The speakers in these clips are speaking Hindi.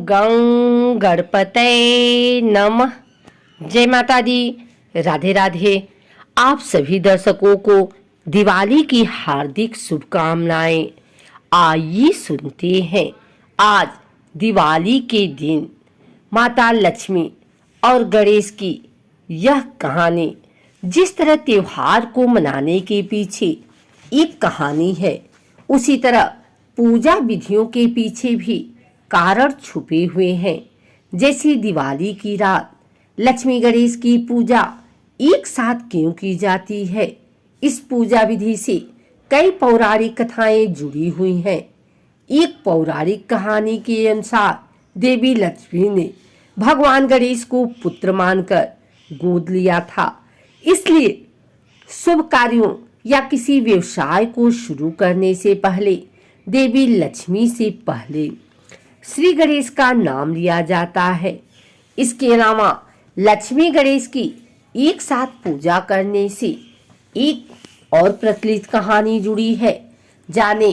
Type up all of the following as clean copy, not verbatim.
गं गणपतये नमः। जय माता दी, राधे राधे। आप सभी दर्शकों को दिवाली की हार्दिक शुभकामनाएं। आइए सुनते हैं आज दिवाली के दिन माता लक्ष्मी और गणेश की यह कहानी। जिस तरह त्योहार को मनाने के पीछे एक कहानी है, उसी तरह पूजा विधियों के पीछे भी कारण छुपे हुए हैं। जैसे दिवाली की रात लक्ष्मी गणेश की पूजा एक साथ क्यों की जाती है, इस पूजा विधि से कई पौराणिक कथाएं जुड़ी हुई हैं। एक पौराणिक कहानी के अनुसार देवी लक्ष्मी ने भगवान गणेश को पुत्र मानकर गोद लिया था, इसलिए शुभ कार्यों या किसी व्यवसाय को शुरू करने से पहले देवी लक्ष्मी से पहले श्री गणेश का नाम लिया जाता है। इसके अलावा लक्ष्मी गणेश की एक साथ पूजा करने से एक और प्रचलित कहानी जुड़ी है। जाने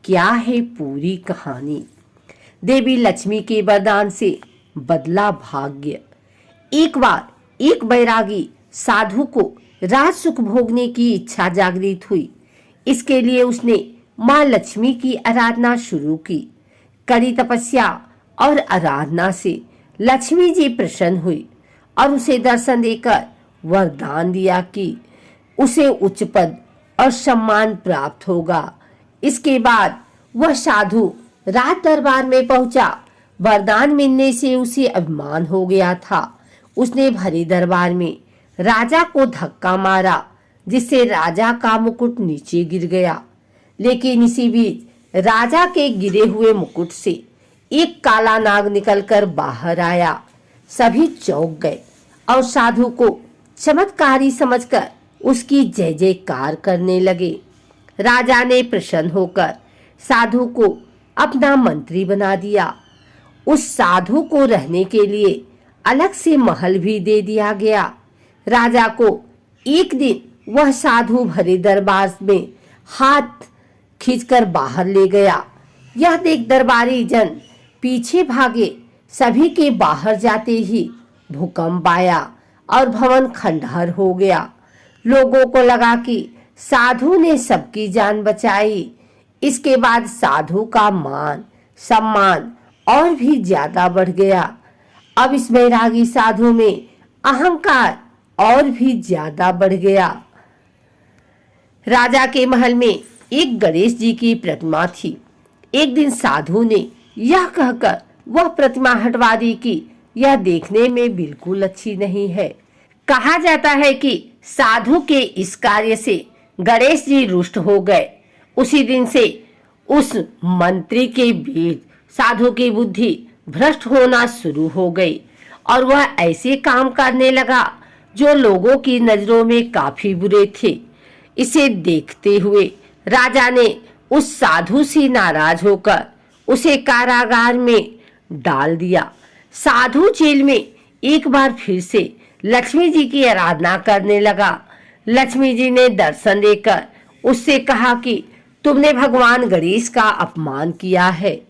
क्या है पूरी कहानी। देवी लक्ष्मी के वरदान से बदला भाग्य। एक बार एक बैरागी साधु को राज सुख भोगने की इच्छा जागृत हुई। इसके लिए उसने मां लक्ष्मी की आराधना शुरू की। कड़ी तपस्या और आराधना से लक्ष्मी जी प्रसन्न हुई और उसे दर्शन देकर वरदान दिया कि उसे उच्च पद और सम्मान प्राप्त होगा। इसके बाद वह साधु राज दरबार में पहुंचा। वरदान मिलने से उसे अभिमान हो गया था। उसने भरे दरबार में राजा को धक्का मारा, जिससे राजा का मुकुट नीचे गिर गया। लेकिन इसी बीच राजा के गिरे हुए मुकुट से एक काला नाग निकलकर बाहर आया। सभी चौंक गए और साधु को चमत्कारी समझकर उसकी जय जयकार करने लगे। राजा ने प्रसन्न होकर साधु को अपना मंत्री बना दिया। उस साधु को रहने के लिए अलग से महल भी दे दिया गया। राजा को एक दिन वह साधु भरे दरबार में हाथ खींचकर बाहर ले गया। यह देख दरबारी जन पीछे भागे। सभी के बाहर जाते ही भूकंप आया और भवन खंडहर हो गया। लोगों को लगा कि साधु ने सबकी जान बचाई। इसके बाद साधु का मान सम्मान और भी ज्यादा बढ़ गया। अब इस बैरागी साधु में अहंकार और भी ज्यादा बढ़ गया। राजा के महल में एक गणेश जी की प्रतिमा थी। एक दिन साधु ने यह कहकर वह प्रतिमा हटवा दी कि यह देखने में बिल्कुल अच्छी नहीं है। कहा जाता है कि साधु के इस कार्य से गणेश जी रुष्ट हो गए। उसी दिन से उस मंत्री के बीच साधु की बुद्धि भ्रष्ट होना शुरू हो गई और वह ऐसे काम करने लगा जो लोगों की नजरों में काफी बुरे थे। इसे देखते हुए राजा ने उस साधु से नाराज होकर उसे कारागार में डाल दिया। साधु जेल में एक बार फिर से लक्ष्मी जी की आराधना करने लगा। लक्ष्मी जी ने दर्शन देकर उससे कहा कि तुमने भगवान गणेश का अपमान किया है,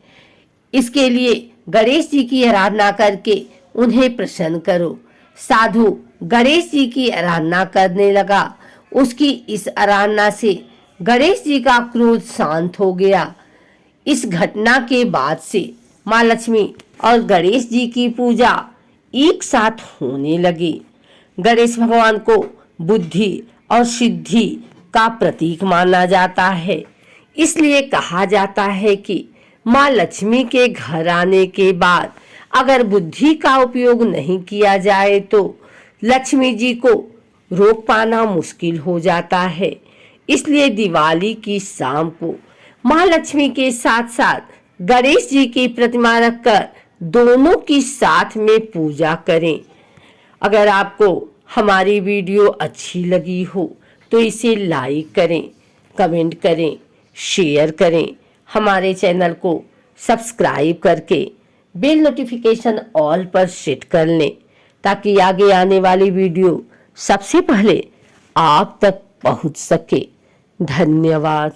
इसके लिए गणेश जी की आराधना करके उन्हें प्रसन्न करो। साधु गणेश जी की आराधना करने लगा। उसकी इस आराधना से गणेश जी का क्रोध शांत हो गया। इस घटना के बाद से मां लक्ष्मी और गणेश जी की पूजा एक साथ होने लगी। गणेश भगवान को बुद्धि और सिद्धि का प्रतीक माना जाता है। इसलिए कहा जाता है कि मां लक्ष्मी के घर आने के बाद अगर बुद्धि का उपयोग नहीं किया जाए तो लक्ष्मी जी को रोक पाना मुश्किल हो जाता है। इसलिए दिवाली की शाम को मां लक्ष्मी के साथ साथ गणेश जी की प्रतिमा रखकर दोनों की साथ में पूजा करें। अगर आपको हमारी वीडियो अच्छी लगी हो तो इसे लाइक करें, कमेंट करें, शेयर करें। हमारे चैनल को सब्सक्राइब करके बेल नोटिफिकेशन ऑल पर सेट कर लें, ताकि आगे आने वाली वीडियो सबसे पहले आप तक पहुंच सके। धन्यवाद।